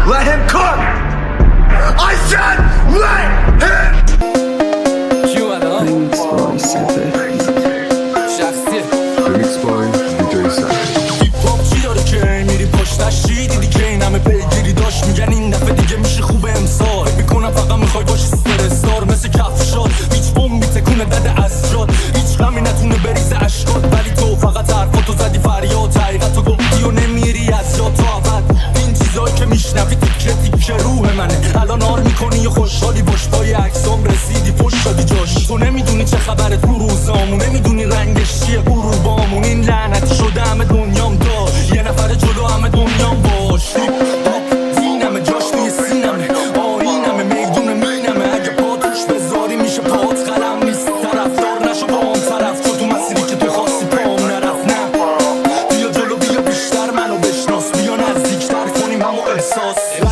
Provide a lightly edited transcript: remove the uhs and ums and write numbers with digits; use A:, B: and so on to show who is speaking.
A: Let him cook! I said let him!
B: Remix Boy
C: شخصی
B: Remix Boy DJ Seth
C: هیپ چی داره که میری پشتش چی دیدی که این همه پیگیری داشت میگن این دفعه دیگه میشه خوب امسال فکر میکنم فقط میخوای باشی سوپرستار مثل کفشات هیچ بوم میتکونه دده از جات هیچ غمی نتونه بریزه اشکات ولی تو فقط حرفاتو زدی فریاد حقیقتو گفتی و نمیری از جا تا ابد این چیزایی که میشنوی تیکه تیکه روح منه الان آر میکنی و خوشحالی باش پای عکسام رسیدی پشت شدی جاش تو نمیدونی چه خبره تو روزامون نمیدونی رنگش چیه غروبامون این لعنتی شده همه دنیام داشت یه نفر جلو همه دنیام باش اینمه جاش توی سینمه آینمه میدون مینمه اگه پا توش بذاری میشه پات قلم نیست طرفدار نشو با هم طرف تو مسیری که تو خواستی پام نرفت نه بیا جلو بیا بیشتر منو بشناس بیا نزدیکتر کنیم همو احساس